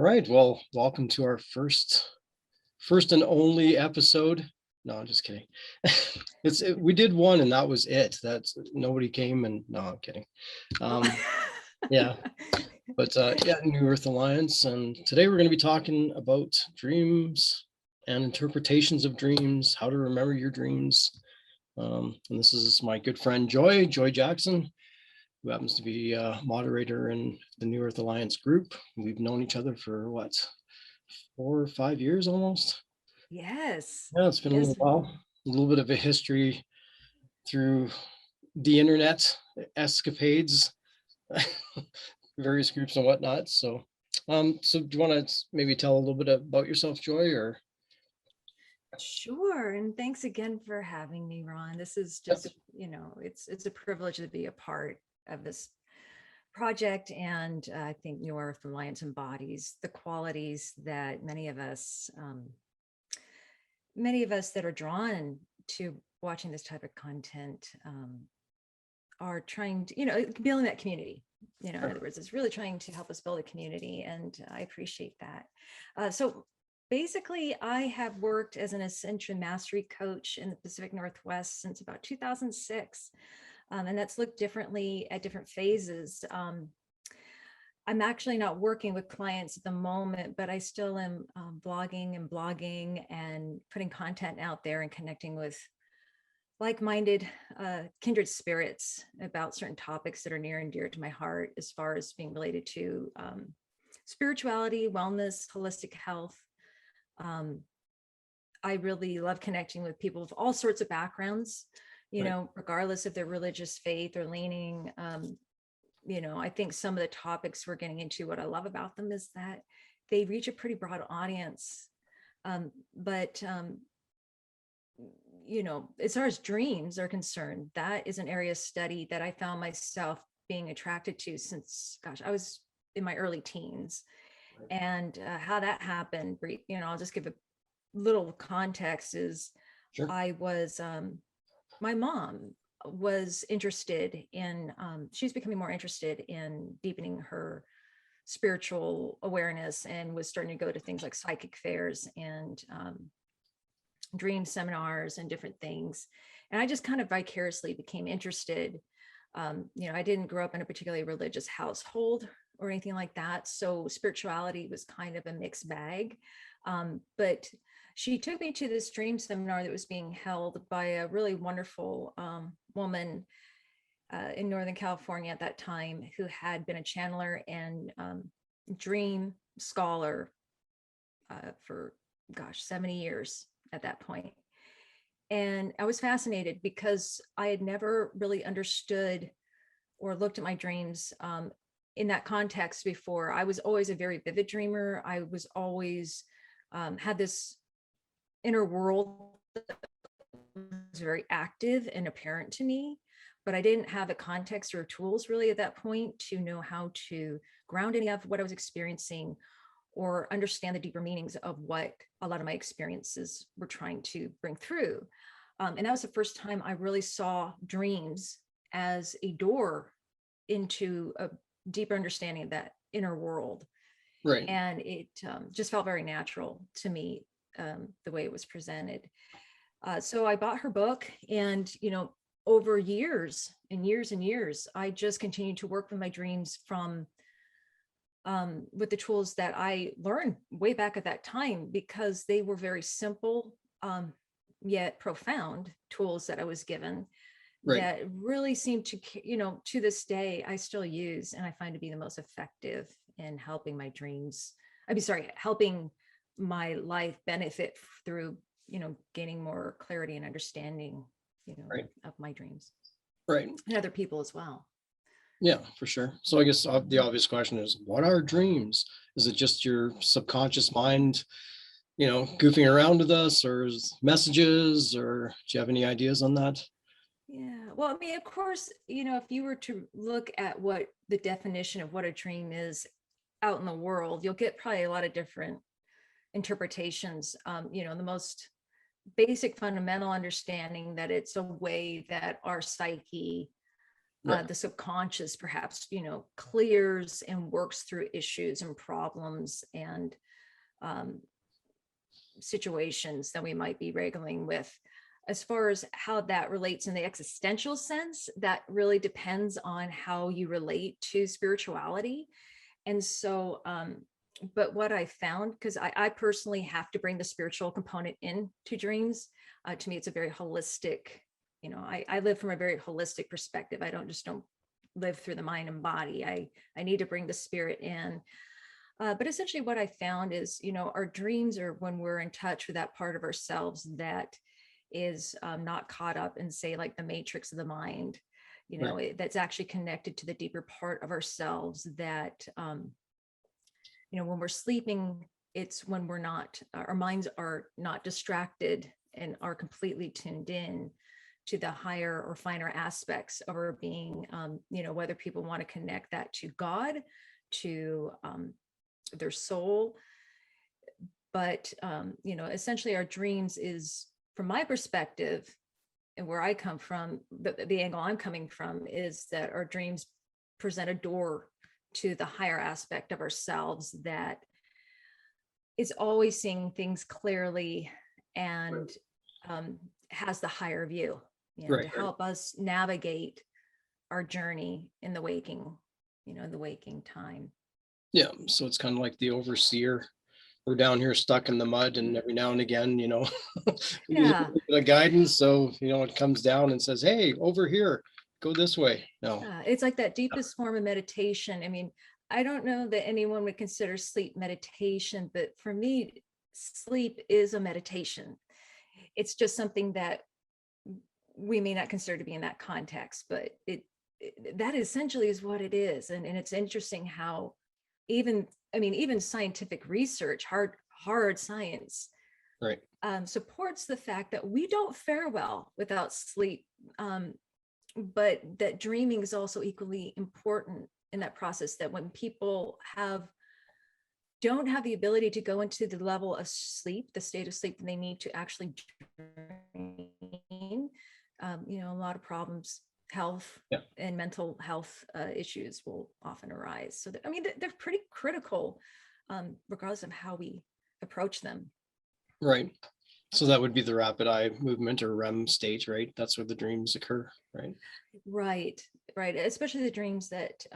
All right. Well, welcome to our first and only episode. No, I'm just kidding. We did one and that was it. That's nobody came and no, I'm kidding. Yeah, but yeah, New Earth Alliance, and today we're going to be talking about dreams and interpretations of dreams, how to remember your dreams. And this is my good friend Joy Jackson, who happens to be a moderator in the New Earth Alliance group. We've known each other for what, 4 or 5 years almost. Yes. Yeah, it's been a little Yes. while. A little bit of a history through the internet escapades, various groups and whatnot. So do you want to maybe tell a little bit about yourself, Joy, or? Sure. And thanks again for having me, Ron. This is Yep. just, it's a privilege to be a part of this project. And I think New Earth Alliance embodies the qualities that many of us that are drawn to watching this type of content are trying to, building that community. In other words, it's really trying to help us build a community. And I appreciate that. So basically, I have worked as an Ascension mastery coach in the Pacific Northwest since about 2006. And that's looked differently at different phases. I'm actually not working with clients at the moment, but I still am blogging and putting content out there and connecting with like-minded kindred spirits about certain topics that are near and dear to my heart, as far as being related to spirituality, wellness, holistic health. I really love connecting with people of all sorts of backgrounds, regardless of their religious faith or leaning. I think some of the topics we're getting into, what I love about them is that they reach a pretty broad audience. But as far as dreams are concerned, that is an area of study that I found myself being attracted to since, I was in my early teens. And how that happened, I'll just give a little context is Sure. My mom was interested in, she's becoming more interested in deepening her spiritual awareness, and was starting to go to things like psychic fairs and dream seminars and different things. And I just kind of vicariously became interested. I didn't grow up in a particularly religious household or anything like that. So spirituality was kind of a mixed bag. But she took me to this dream seminar that was being held by a really wonderful woman in Northern California at that time, who had been a channeler and dream scholar for 70 years at that point. And I was fascinated because I had never really understood or looked at my dreams in that context before. I was always a very vivid dreamer. I was always had this inner world that was very active and apparent to me, but I didn't have a context or tools really at that point to know how to ground any of what I was experiencing or understand the deeper meanings of what a lot of my experiences were trying to bring through. And that was the first time I really saw dreams as a door into a deeper understanding of that inner world. Right. And it just felt very natural to me, the way it was presented. So I bought her book, and, over years and years and years, I just continued to work with my dreams from with the tools that I learned way back at that time, because they were very simple, yet profound tools that I was given. Right. That really seemed to, to this day, I still use and I find to be the most effective in helping my dreams. Helping my life benefit through, gaining more clarity and understanding, Right. of my dreams. Right. And other people as well. Yeah, for sure. So I guess the obvious question is, what are dreams? Is it just your subconscious mind, goofing around with us, or messages, or do you have any ideas on that? Yeah. Well, I mean, of course, if you were to look at what the definition of what a dream is out in the world, you'll get probably a lot of different interpretations. The most basic fundamental understanding that it's a way that our psyche Right. The subconscious perhaps, clears and works through issues and problems and um, situations that we might be wrestling with. As far as how that relates in the existential sense, that really depends on how you relate to spirituality. And so, but what I found, because I personally have to bring the spiritual component into dreams. To me, it's a very holistic, I live from a very holistic perspective. I don't live through the mind and body. I need to bring the spirit in. But essentially what I found is, our dreams are when we're in touch with that part of ourselves that is not caught up in, say, like the matrix of the mind, Right. that's actually connected to the deeper part of ourselves that, when we're sleeping, it's when our minds are not distracted and are completely tuned in to the higher or finer aspects of our being, whether people want to connect that to God, to their soul. But, essentially our dreams is, from my perspective and where I come from, the angle I'm coming from is that our dreams present a door to the higher aspect of ourselves that is always seeing things clearly and has the higher view, Right. to Right. help us navigate our journey in the waking, in the waking time. Yeah. So it's kind of like the overseer. We're down here stuck in the mud, and every now and again, we need a Yeah. little bit of guidance. So, it comes down and says, "Hey, over here, go this way." No. It's like that deepest form of meditation. I mean, I don't know that anyone would consider sleep meditation, but for me, sleep is a meditation. It's just something that we may not consider to be in that context, but that essentially is what it is. And it's interesting how even scientific research, hard science, Right. supports the fact that we don't fare well without sleep. But that dreaming is also equally important in that process, that when people don't have the ability to go into the level of sleep, the state of sleep that they need to actually dream, a lot of problems, health Yeah. and mental health issues will often arise. So they're pretty critical, regardless of how we approach them. Right. So that would be the rapid eye movement or REM state, right? That's where the dreams occur, right? Right, right. Especially the dreams that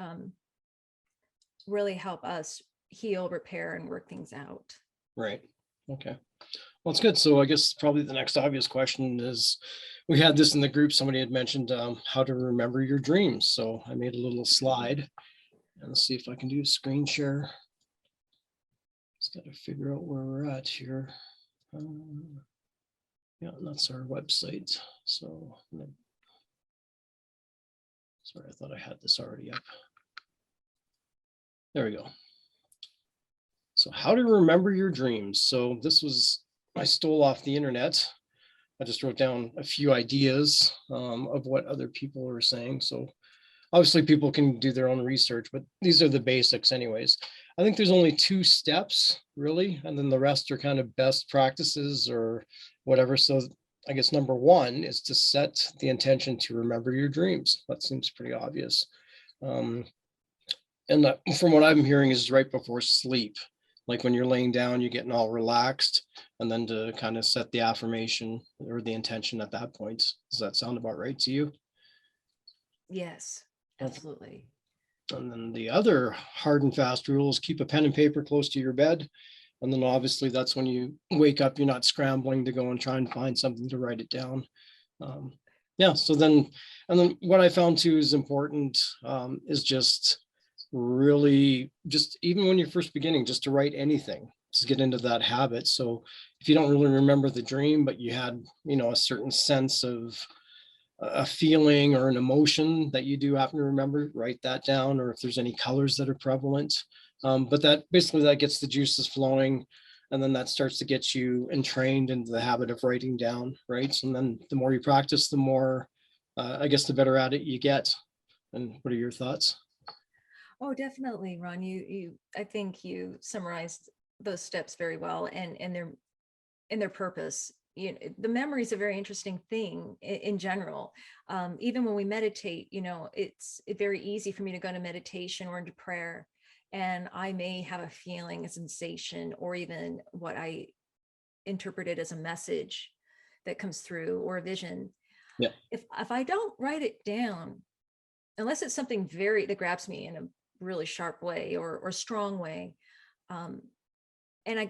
really help us heal, repair, and work things out. Right. Okay. Well, it's good. So I guess probably the next obvious question is, we had this in the group. Somebody had mentioned how to remember your dreams. So I made a little slide, and let's see if I can do a screen share. Just got to figure out where we're at here. Yeah, and that's our website. So sorry, I thought I had this already up. There we go. So how to remember your dreams. So I stole off the internet. I just wrote down a few ideas of what other people were saying. So obviously people can do their own research, but these are the basics anyways. I think there's only 2 steps really, and then the rest are kind of best practices or whatever. So I guess number 1 is to set the intention to remember your dreams. That seems pretty obvious. Um, and from what I'm hearing is right before sleep. Like when you're laying down, you're getting all relaxed, and then to kind of set the affirmation or the intention at that point. Does that sound about right to you? Yes, Okay. absolutely. And then the other hard and fast rule is keep a pen and paper close to your bed. And then obviously that's when you wake up, you're not scrambling to go and try and find something to write it down. Um, yeah. And then what I found too is important is just really just even when you're first beginning, just to write anything, to get into that habit. So if you don't really remember the dream, but you had, a certain sense of a feeling or an emotion that you do happen to remember, write that down, or if there's any colors that are prevalent. But that basically that gets the juices flowing, and then that starts to get you entrained into the habit of writing down, right? And then the more you practice, the more, I guess, the better at it you get. And what are your thoughts? Oh, definitely, Ron. I think you summarized those steps very well, and their purpose. the memory is a very interesting thing in general. Even when we meditate, it's very easy for me to go into meditation or into prayer, and I may have a feeling, a sensation, or even what I interpreted as a message that comes through, or a vision. Yeah. If I don't write it down, unless it's something that grabs me in a really sharp way or strong way, and I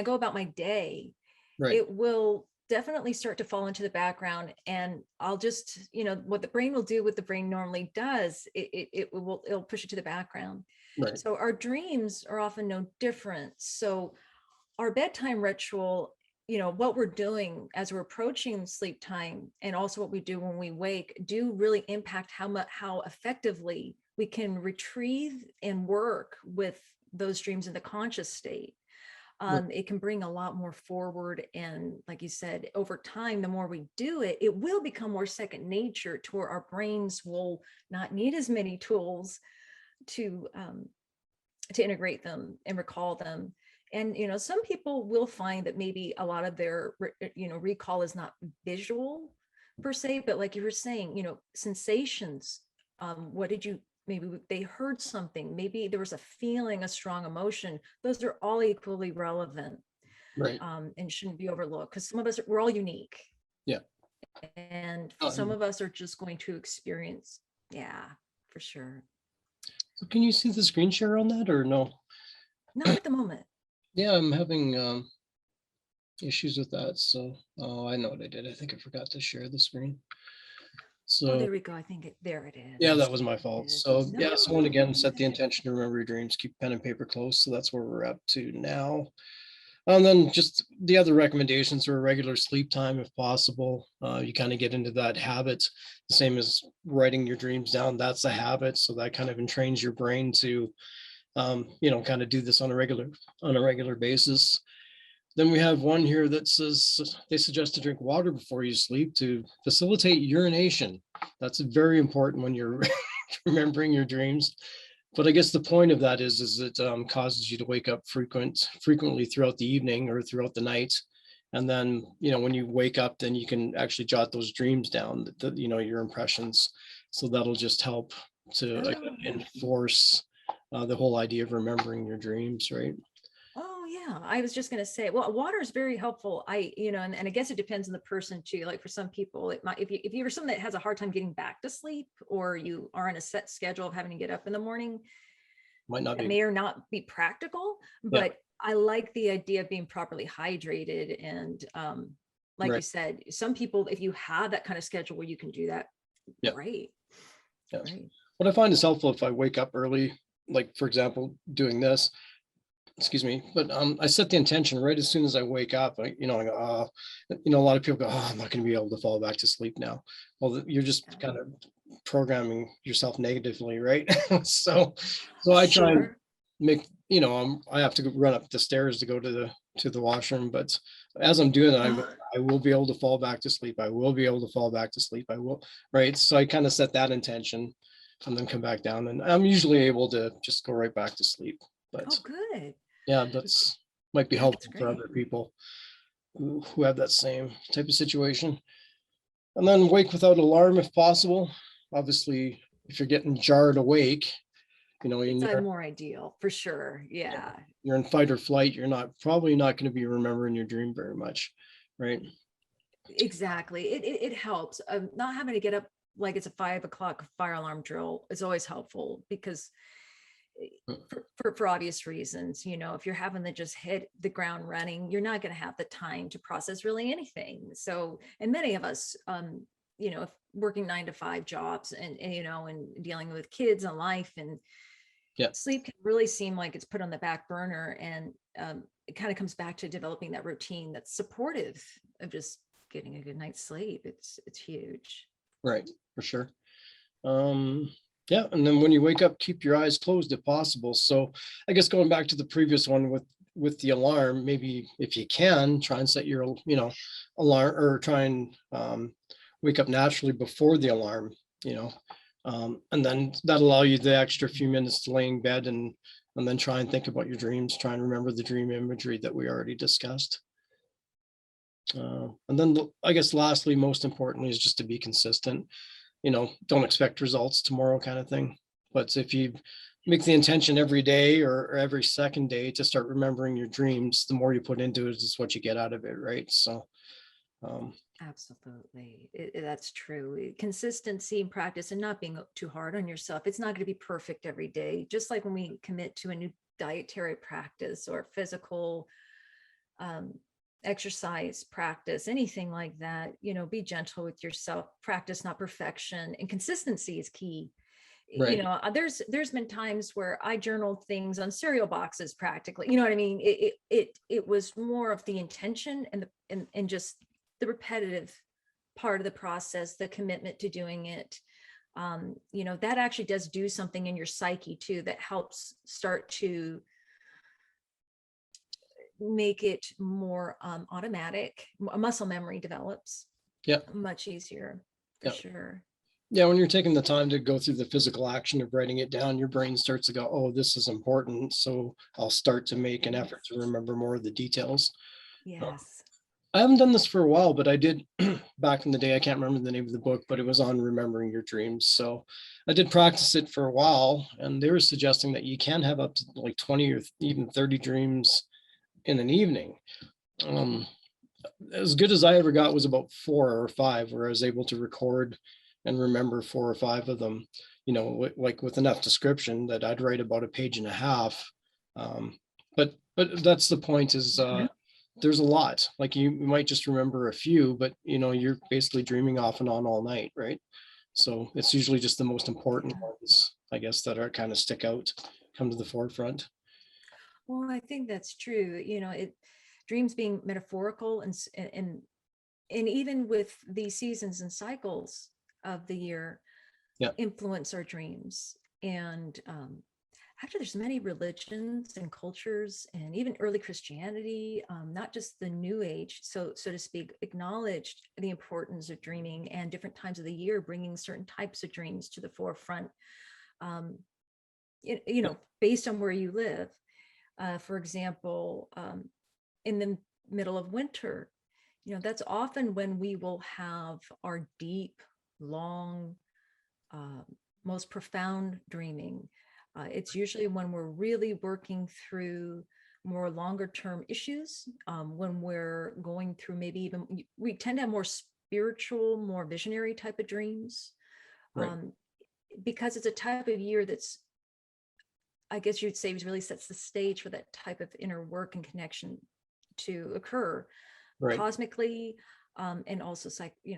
go about my day, Right. it will definitely start to fall into the background, and I'll just, what the brain will do, what the brain normally does, it'll push it to the background. Right. So our dreams are often no different. So our bedtime ritual, what we're doing as we're approaching sleep time, and also what we do when we wake, do really impact how effectively we can retrieve and work with those dreams in the conscious state. Right. It can bring a lot more forward. And like you said, over time, the more we do it, it will become more second nature, to where our brains will not need as many tools to integrate them and recall them. And some people will find that maybe a lot of their recall is not visual per se, but like you were saying, sensations. What did you Maybe they heard something, maybe there was a feeling, a strong emotion. Those are all equally relevant, Right. and shouldn't be overlooked, because some of us, we're all unique, Yeah. and some Um, of us are just going to experience. Yeah, for sure. so can you see the screen share on that or no? Not at the moment. Yeah, I'm having issues with that. So, oh, I know what I did. I think I forgot to share the screen. Oh, So there we go. I think there it yeah, is. that was my fault. Good. So yeah, No, so and no, again, you're set the good. intention to remember your dreams, keep pen and paper close. So that's where we're up to now. And then just the other recommendations are regular sleep time if possible. You kind of get into that habit, the same as writing your dreams down. That's a habit. So that kind of entrains your brain to, kind of do this on a regular basis. Then we have one here that says they suggest to drink water before you sleep to facilitate urination. That's very important when you're remembering your dreams. But I guess the point of that is it causes you to wake up frequently throughout the evening or throughout the night. And then, when you wake up, then you can actually jot those dreams down, your impressions. So that'll just help to Oh, yeah. enforce the whole idea of remembering your dreams, right? Oh, yeah. I was just going to say, well, water is very helpful. And I guess it depends on the person too. Like for some people, it might, if you're someone that has a hard time getting back to sleep, or you are on a set schedule of having to get up in the morning, Might not that be. may or not be practical. Yeah, But I like the idea of being properly hydrated. And like you right. said, some people, if you have that kind of schedule where you can do that, Yeah. great, Yes. great. What I find is helpful if I wake up early, like for example, doing this, excuse me, but I set the intention right as soon as I wake up. I go, a lot of people go, oh, I'm not going to be able to fall back to sleep now. Well, you're just Yeah. kind of programming yourself negatively, right? So I try and Sure. make, I have to run up the stairs to go to the washroom, but as I'm doing that, I will be able to fall back to sleep. I will be able to fall back to sleep. I will, right? So I kind of set that intention and then come back down, and I'm usually able to just go right back to sleep. But Oh, good. yeah, that's might be That's helpful for great. other people who have that same type of situation. And then wake without alarm if possible. Obviously, if you're getting jarred awake, and It's more ideal for sure. Yeah, you're in fight or flight, you're probably not going to be remembering your dream very much, right? exactly. It helps. Not having to get up like it's a 5 o'clock fire alarm drill is always helpful, because for obvious reasons, if you're having to just hit the ground running, you're not going to have the time to process really anything. So, and many of us, if working 9 to 5 jobs, and dealing with kids and life, and Yeah, sleep can really seem like it's put on the back burner. And it kind of comes back to developing that routine that's supportive of just getting a good night's sleep. It's huge. right, for sure. Um, yeah, and then when you wake up, keep your eyes closed if possible. So I guess going back to the previous one with the alarm, maybe if you can try and set your alarm, or try and wake up naturally before the alarm, and then that'll allow you the extra few minutes to lay in bed, and then try and think about your dreams, try and remember the dream imagery that we already discussed. And then I guess lastly, most importantly, is just to be consistent. Don't expect results tomorrow kind of thing. But if you make the intention every day or every second day to start remembering your dreams, the more you put into it is what you get out of it, right? So Absolutely. That's true. Consistency and practice and not being too hard on yourself. It's not going to be perfect every day. Just like when we commit to a new dietary practice or physical exercise practice, anything like that, be gentle with yourself. Practice, not perfection. And consistency is key. right, There's been times where I journaled things on cereal boxes practically. You know what I mean? It was more of the intention and just the repetitive part of the process, the commitment to doing it. That actually does do something in your psyche too, that helps start to make it more automatic. Muscle memory develops yeah, much easier for yeah. sure. Yeah, when you're taking the time to go through the physical action of writing it down, your brain starts to go, oh, this is important. So I'll start to make an effort to remember more of the details. Yes. I haven't done this for a while, but I did back in the day. I can't remember the name of the book, but it was on remembering your dreams. So I did practice it for a while, and they were suggesting that you can have up to like 20 or even 30 dreams in an evening. Um, as good as I ever got was about 4 or 5, where I was able to record and remember 4 or 5 of them, like with enough description that I'd write about a page and a half. But that's the point is there's a lot. Like you might just remember a few, but you're basically dreaming off and on all night, right? So it's usually just the most important ones, I guess, that are kind of stick out, come to the forefront. Well, I think that's true. Dreams being metaphorical and even with the seasons and cycles of the year Yeah, influence our dreams. And actually, there's many religions and cultures, and even early Christianity, not just the New Age, so to speak, acknowledged the importance of dreaming and different times of the year, bringing certain types of dreams to the forefront. Um, Based on where you live. For example, in the middle of winter, that's often when we will have our deep, long, most profound dreaming. It's usually when we're really working through more longer term issues, when we're going through we tend to have more spiritual, more visionary type of dreams, right, because it's a type of year that's, I guess you'd say, really sets the stage for that type of inner work and connection to occur right, cosmically, and also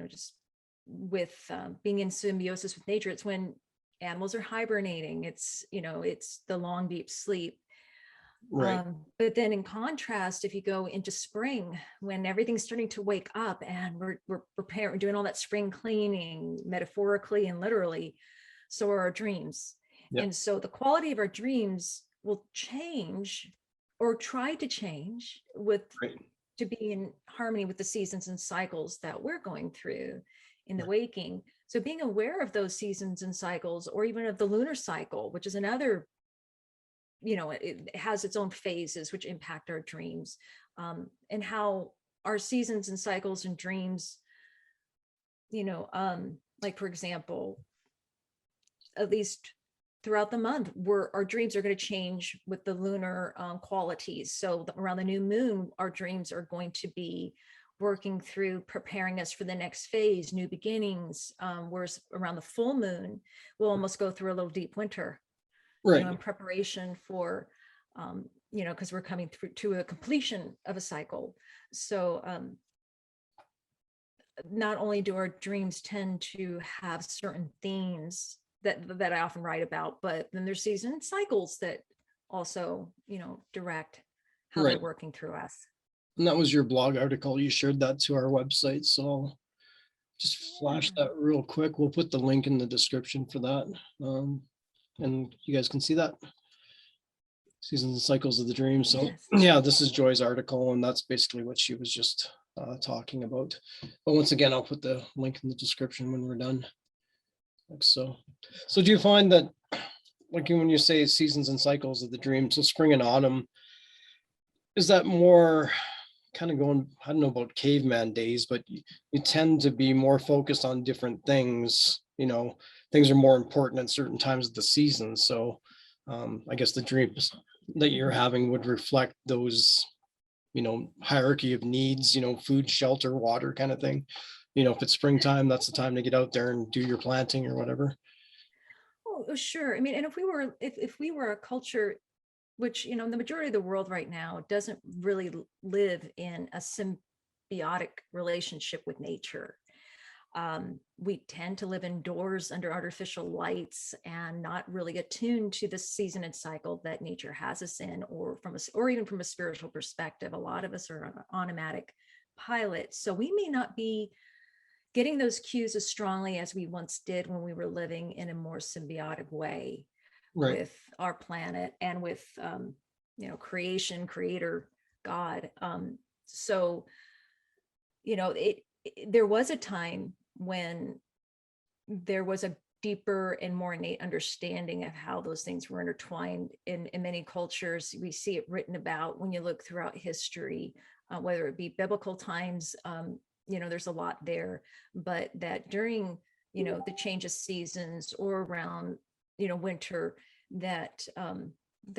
just with being in symbiosis with nature. It's when animals are hibernating. It's the long deep sleep. right, But then in contrast, if you go into spring, when everything's starting to wake up and we're preparing, we're doing all that spring cleaning, metaphorically and literally, so are our dreams. yeah, And so the quality of our dreams will change or try to change right, to be in harmony with the seasons and cycles that we're going through in the right, waking. So being aware of those seasons and cycles, or even of the lunar cycle, which is another, it has its own phases which impact our dreams, and how our seasons and cycles and dreams, like for example, at least throughout the month, our dreams are going to change with the lunar qualities. So around the new moon, our dreams are going to be working through preparing us for the next phase, new beginnings. Whereas around the full moon, we'll almost go through a little deep winter, right, in preparation for, because we're coming through to a completion of a cycle. So not only do our dreams tend to have certain themes that I often write about, but then there's season cycles that also, direct how they're right. working through us. And that was your blog article. You shared that to our website. So I'll just flash Yeah. that real quick. We'll put the link in the description for that. And you guys can see that. Seasons and Cycles of the Dream. So Yes. yeah, this is Joy's article, and that's basically what she was just talking about. But once again, I'll put the link in the description when we're done. Like so. So do you find that, like when you say seasons and cycles of the dream, so spring and autumn, is that more kind of going, I don't know about caveman days, but you tend to be more focused on different things. Things are more important at certain times of the season. So I guess the dreams that you're having would reflect those, hierarchy of needs, food, shelter, water kind of thing. If it's springtime, that's the time to get out there and do your planting or whatever. Oh, sure. I mean, and if we were a culture, which, the majority of the world right now doesn't really live in a symbiotic relationship with nature. We tend to live indoors under artificial lights and not really attuned to the season and cycle that nature has us in, or even from a spiritual perspective. A lot of us are on an automatic pilot. So we may not be getting those cues as strongly as we once did when we were living in a more symbiotic way Right. with our planet and with creation, creator, God. So there was a time when there was a deeper and more innate understanding of how those things were intertwined in many cultures. We see it written about when you look throughout history, whether it be biblical times. There's a lot there, but that during the change of seasons or around winter, that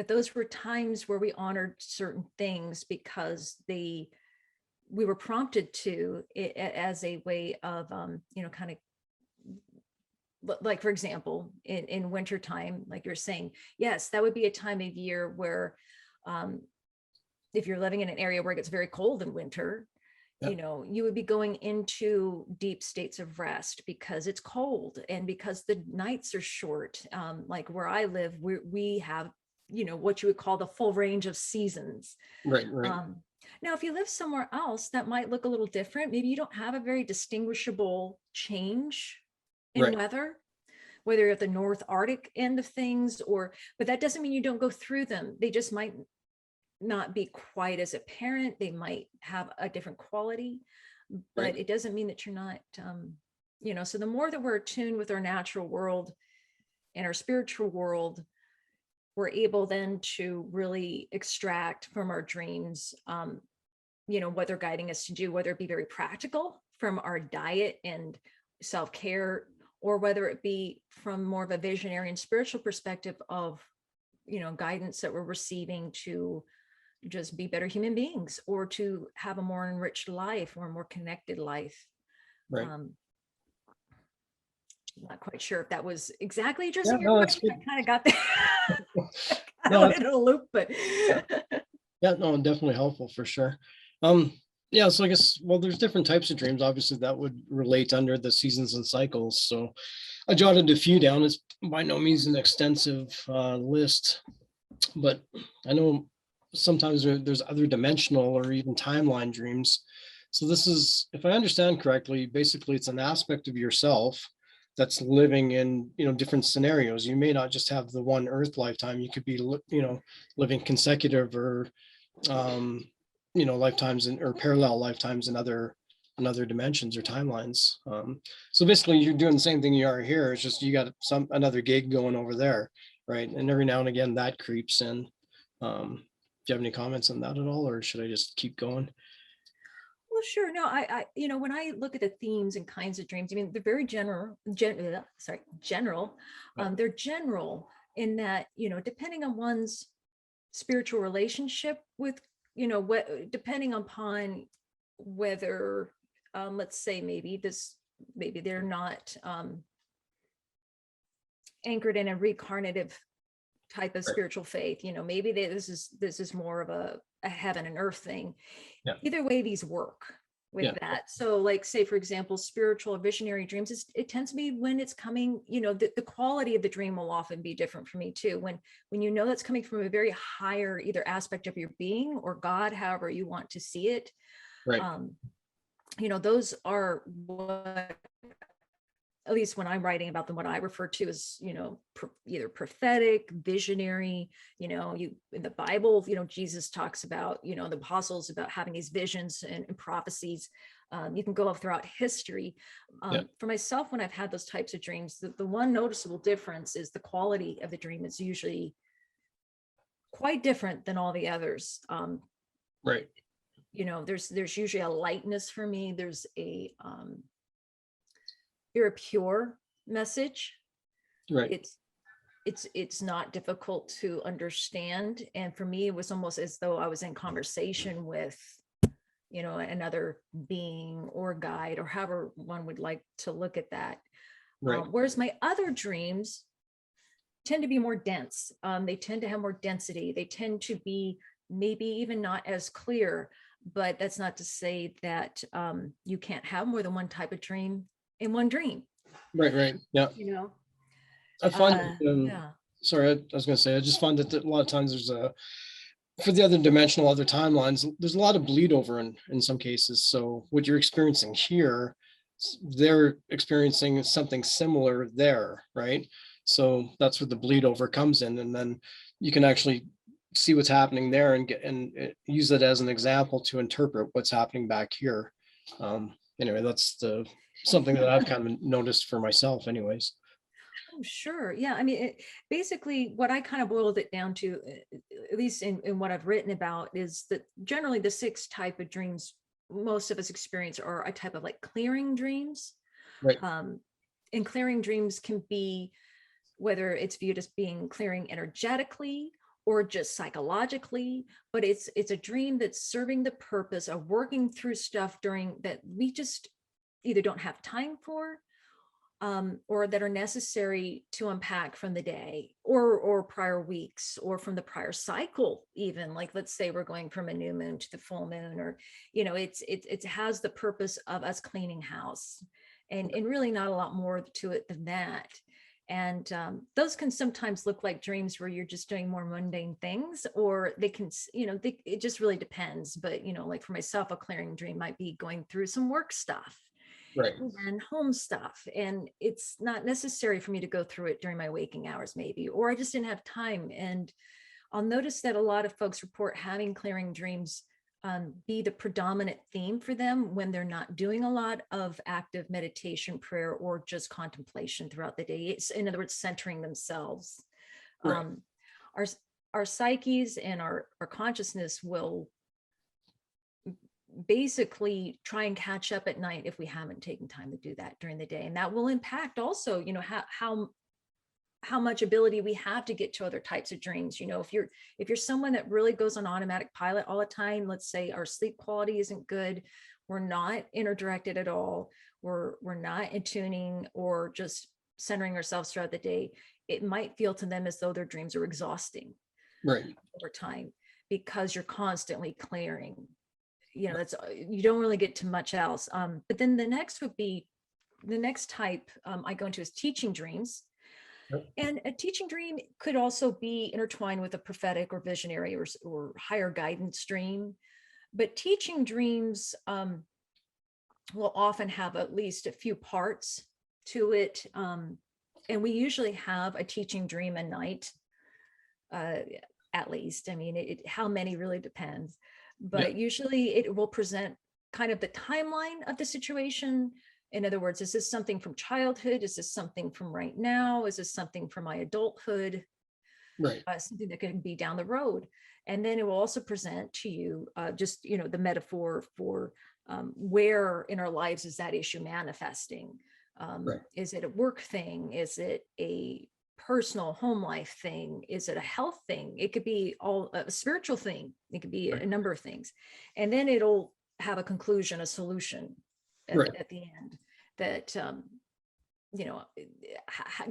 those were times where we honored certain things because we were prompted to it as a way of kind of, like, for example, in wintertime, like you're saying, yes, that would be a time of year where if you're living in an area where it gets very cold in winter, Yep. You would be going into deep states of rest because it's cold and because the nights are short. Like where I live, we have, what you would call the full range of seasons. Right. Now, if you live somewhere else, that might look a little different. Maybe you don't have a very distinguishable change in Right. weather, whether you're at the North Arctic end of things, but that doesn't mean you don't go through them. They just might not be quite as apparent. They might have a different quality, but Right. it doesn't mean that you're not, so the more that we're attuned with our natural world and our spiritual world, we're able then to really extract from our dreams, what they're guiding us to do, whether it be very practical from our diet and self-care, or whether it be from more of a visionary and spiritual perspective of, guidance that we're receiving to just be better human beings or to have a more enriched life or a more connected life. Right. Not quite sure if that was exactly addressing Yeah, your no, that's question. good. I kind of got there. I No, went in a loop, but yeah, no, definitely helpful for sure. Yeah, so I guess, well, there's different types of dreams, obviously, that would relate under the seasons and cycles. So I jotted a few down. It's by no means an extensive list, but I know sometimes there's other dimensional or even timeline dreams. So this is, if I understand correctly, basically it's an aspect of yourself that's living in, different scenarios. You may not just have the one Earth lifetime. You could be, living consecutive or, lifetimes or parallel lifetimes in other dimensions or timelines. So basically you're doing the same thing you are here. It's just you got another gig going over there, right? And every now and again that creeps in. Do you have any comments on that at all, or should I just keep going? well, sure. No, when I look at the themes and kinds of dreams, I mean, they're very general. General. Yeah. They're general in that, depending on one's spiritual relationship with, what, depending upon whether, let's say maybe they're not anchored in a reincarnative type of Right. spiritual faith. Maybe this is more of a heaven and earth thing. Yeah. Either way, these work with Yeah. that. So like, say, for example, spiritual or visionary dreams, it tends to be when it's coming, the quality of the dream will often be different for me too. When that's coming from a very higher either aspect of your being or God, however you want to see it. Right. Those are what, at least when I'm writing about them, what I refer to as, either prophetic, visionary. In the Bible, Jesus talks about, the apostles about having these visions and prophecies. You can go up throughout history. Yeah. For myself, when I've had those types of dreams, the one noticeable difference is the quality of the dream is usually quite different than all the others. Right. there's usually a lightness for me. There's a very pure message. Right. It's not difficult to understand. And for me, it was almost as though I was in conversation with, another being or guide, or however one would like to look at that. Right. Whereas my other dreams tend to be more dense. They tend to have more density. They tend to be maybe even not as clear, but that's not to say that you can't have more than one type of dream in one dream. Right. Right. Yeah. I find, Yeah. sorry, I was going to say, I just find that a lot of times for the other dimensional, other timelines, there's a lot of bleed over in some cases. So what you're experiencing here, they're experiencing something similar there, right? So that's where the bleed over comes in, and then you can actually see what's happening there and use it as an example to interpret what's happening back here. Anyway, that's something that I've kind of noticed for myself, anyways. Oh, sure. Yeah. I mean, basically, what I kind of boiled it down to, at least in what I've written about, is that generally the 6 type of dreams most of us experience are a type of like clearing dreams. Right. And clearing dreams can be, whether it's viewed as being clearing energetically or just psychologically, but it's a dream that's serving the purpose of working through stuff during that we just either don't have time for, or that are necessary to unpack from the day or prior weeks, or from the prior cycle. Even like, let's say we're going from a new moon to the full moon, or it has the purpose of us cleaning house, and really not a lot more to it than that. And those can sometimes look like dreams where you're just doing more mundane things, or they can, it just really depends. But like for myself, a clearing dream might be going through some work stuff, Right. and home stuff, and it's not necessary for me to go through it during my waking hours, maybe, or I just didn't have time. And I'll notice that a lot of folks report having clearing dreams be the predominant theme for them when they're not doing a lot of active meditation, prayer, or just contemplation throughout the day. It's, in other words, centering themselves. Right. our our psyches and our consciousness will basically try and catch up at night if we haven't taken time to do that during the day. And that will impact also, how much ability we have to get to other types of dreams. If you're someone that really goes on automatic pilot all the time, let's say our sleep quality isn't good, we're not interdirected at all, we're not in tuning or just centering ourselves throughout the day, it might feel to them as though their dreams are exhausting. Right. Over time, because you're constantly clearing. That's, you don't really get to much else. But then the next type I go into is teaching dreams. Yep. And a teaching dream could also be intertwined with a prophetic or visionary or higher guidance dream. But teaching dreams will often have at least a few parts to it. And we usually have a teaching dream a night, at least. I mean, how many really depends. But usually it will present kind of the timeline of the situation. In other words, is this something from childhood? Is this something from right now? Is this something from my adulthood? Right. Something that can be down the road. And then it will also present to you just, the metaphor for where in our lives is that issue manifesting? Right. Is it a work thing? Is it a personal home life thing? Is it a health thing? It could be all a spiritual thing. It could be a number of things. And then it'll have a conclusion, a solution at the end that,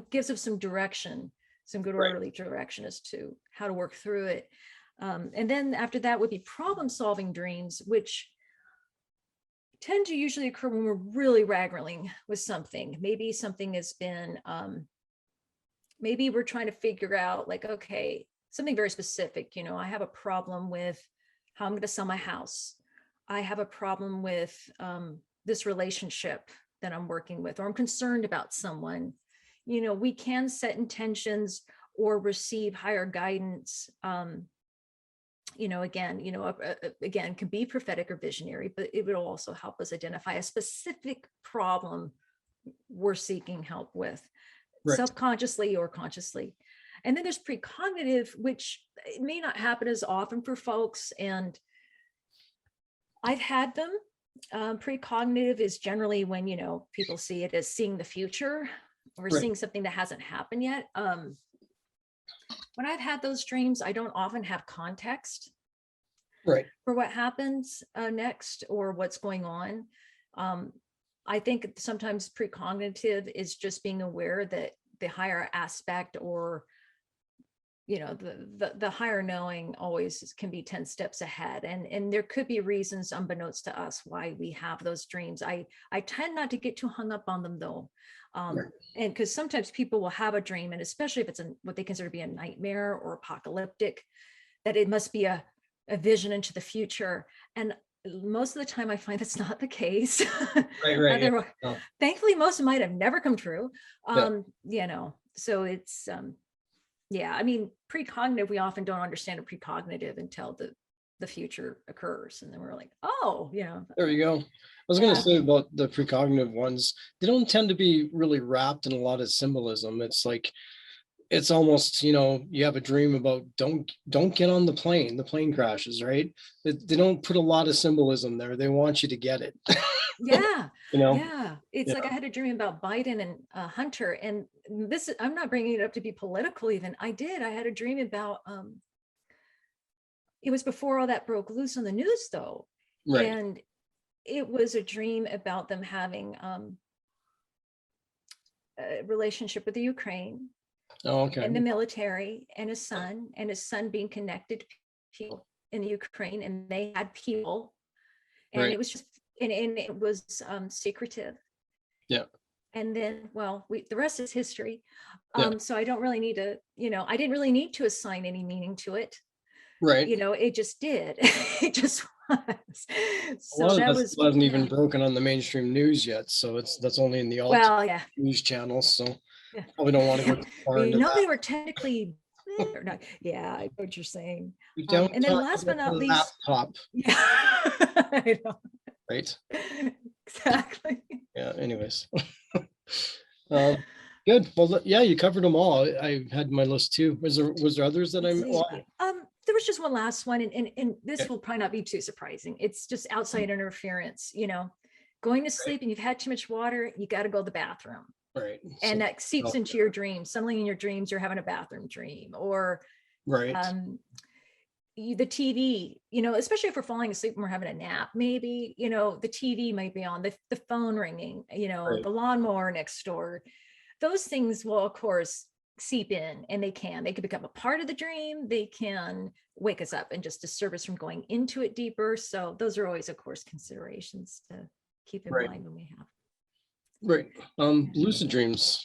gives us some direction, some good orderly direction as to how to work through it. And then after that would be problem solving dreams, which tend to usually occur when we're really wrangling with something. Maybe something has been, maybe we're trying to figure out, like, okay, something very specific. I have a problem with how I'm going to sell my house. I have a problem with this relationship that I'm working with, or I'm concerned about someone. We can set intentions or receive higher guidance. Again, can be prophetic or visionary, but it will also help us identify a specific problem we're seeking help with, self-consciously or consciously. And then there's precognitive, which it may not happen as often for folks. And I've had them. Precognitive is generally when, people see it as seeing the future or Right. seeing something that hasn't happened yet. When I've had those dreams, I don't often have context Right. for what happens next or what's going on. I think sometimes precognitive is just being aware that the higher aspect or the higher knowing always can be 10 steps ahead, and there could be reasons unbeknownst to us why we have those dreams. I tend not to get too hung up on them though. Right. And because sometimes people will have a dream, and especially if it's what they consider to be a nightmare or apocalyptic, that it must be a vision into the future. And most of the time I find that's not the case. Right. Yeah. Otherwise, Oh, thankfully most of might have never come true. yeah. So it's yeah, I mean, precognitive, we often don't understand a precognitive until the future occurs. And then we're like, oh, There you go. I was going to yeah, say about the precognitive ones, they don't tend to be really wrapped in a lot of symbolism. It's like, it's almost, you have a dream about don't get on the plane crashes, right? They don't put a lot of symbolism there. They want you to get it. yeah, You know? yeah. It's Yeah. like I had a dream about Biden and Hunter. And I'm not bringing it up to be political even. I had a dream about, it was before all that broke loose on the news though. Right. And it was a dream about them having a relationship with the Ukraine Oh, okay. and the military and his son being connected to people in the Ukraine, and they had people, and Right. it was just, and it was secretive. Yeah. And then, well, the rest is history. Yeah. So I don't really need to, I didn't really need to assign any meaning to it. Right. It just did. It just was. A So lot of that this was, hasn't yeah. even broken on the mainstream news yet, so that's only in the alt Well, yeah. news channels. So Yeah. probably don't want to go Yeah. too far We into know that. they were technically or not. Yeah, I know what you're saying. We don't And then talk last but about not the least, laptop, yeah, I know. right? Exactly. Yeah. Anyways. Um, good. Well, yeah, you covered them all. I had my list too. Was there others that Let's I'm? see. Well, There was just one last one, and yeah, this will probably not be too surprising. It's just outside interference, going to sleep and you've had too much water, you got to go to the bathroom. right. And So, that seeps oh, into your dreams. Suddenly in your dreams, you're having a bathroom dream, or right. um, the TV, especially if we're falling asleep and we're having a nap, maybe, the TV might be on, the phone ringing, Right. the lawnmower next door. Those things will, of course, seep in, and they can become a part of the dream. They can wake us up and just disturb us from going into it deeper. So those are always, of course, considerations to keep in Right. mind when we have. Right. Lucid dreams.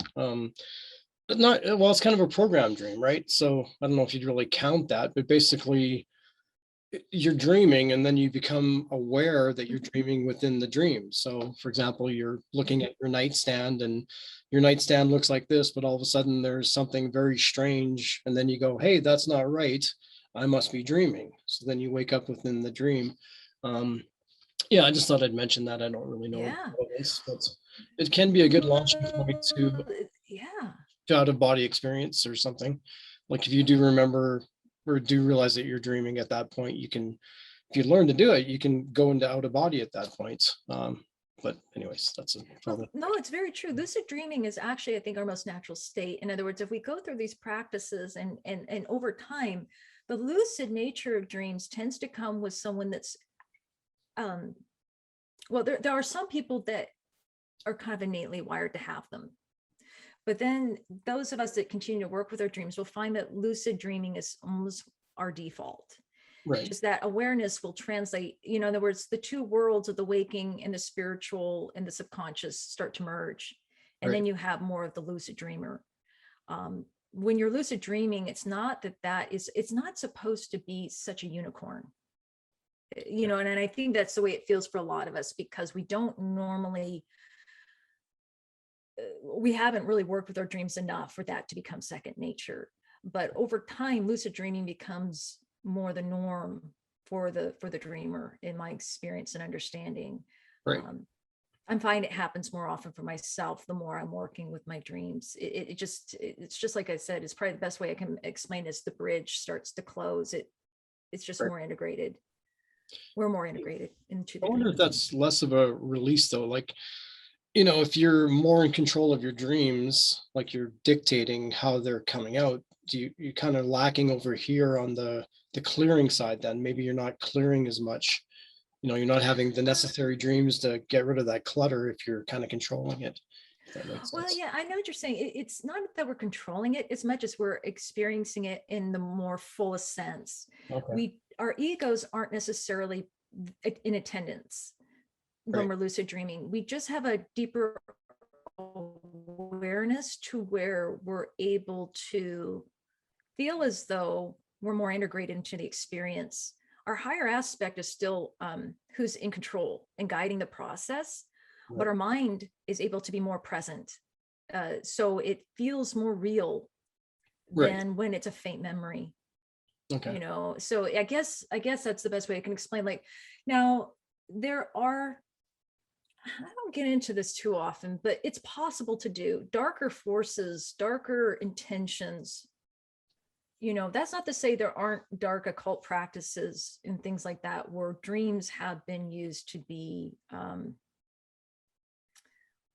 But not well. It's kind of a program dream, right? So I don't know if you'd really count that, but basically you're dreaming and then you become aware that you're dreaming within the dream. So for example, you're looking at your nightstand and your nightstand looks like this, but all of a sudden there's something very strange. And then you go, hey, that's not right. I must be dreaming. So then you wake up within the dream. Um, yeah, I just thought I'd mention that. I don't really know Yeah. what it is, but it can be a good launching point Yeah. to out of body experience or something. Like if you do remember or do realize that you're dreaming at that point, you can, if you learn to do it, you can go into out of body at that point. But anyways, that's a Well, probably no, it's very true. Lucid dreaming is actually, I think, our most natural state. In other words, if we go through these practices and over time, the lucid nature of dreams tends to come with someone that's, well, there are some people that are kind of innately wired to have them. But then those of us that continue to work with our dreams will find that lucid dreaming is almost our default. right. Just that awareness will translate, in other words, the two worlds of the waking and the spiritual and the subconscious start to merge. And Right. then you have more of the lucid dreamer. When you're lucid dreaming, it's not it's not supposed to be such a unicorn. And I think that's the way it feels for a lot of us, because we don't normally, we haven't really worked with our dreams enough for that to become second nature. But over time, lucid dreaming becomes more the norm for the dreamer, in my experience and understanding. Right. I'm finding it happens more often for myself the more I'm working with my dreams. It's just like I said, it's probably the best way I can explain is the bridge starts to close. It's just Right. more integrated. we're more integrated into I the wonder dream. if that's less of a release though, like, you know, if you're more in control of your dreams, like you're dictating how they're coming out, you kind of lacking over here on the clearing side, then maybe you're not clearing as much. You know, you're not having the necessary dreams to get rid of that clutter if you're kind of controlling it. If that makes Well, sense. yeah, I know what you're saying. It's not that we're controlling it as much as we're experiencing it in the more fullest sense. Okay. Our egos aren't necessarily in attendance when Right. we're lucid dreaming. We just have a deeper awareness to where we're able to feel as though we're more integrated into the experience. Our higher aspect is still who's in control and guiding the process, but Right. our mind is able to be more present. So it feels more real Right. than when it's a faint memory, Okay. so I guess that's the best way I can explain. Like, now there are, I don't get into this too often, but it's possible to do darker forces, darker intentions. That's not to say there aren't dark occult practices and things like that where dreams have been used to be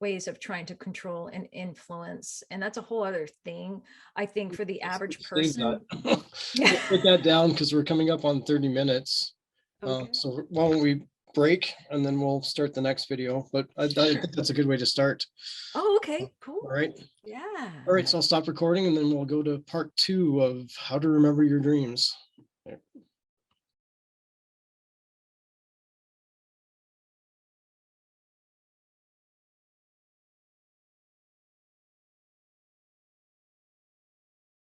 ways of trying to control and influence. And that's a whole other thing. I think for the average Let's save that. person. Yeah. We'll put that down because we're coming up on 30 minutes. Okay. So why don't we break and then we'll start the next video, but I think Sure. that's a good way to start. Oh, okay, All cool. right. Yeah. All right. So I'll stop recording and then we'll go to part 2 of how to remember your dreams.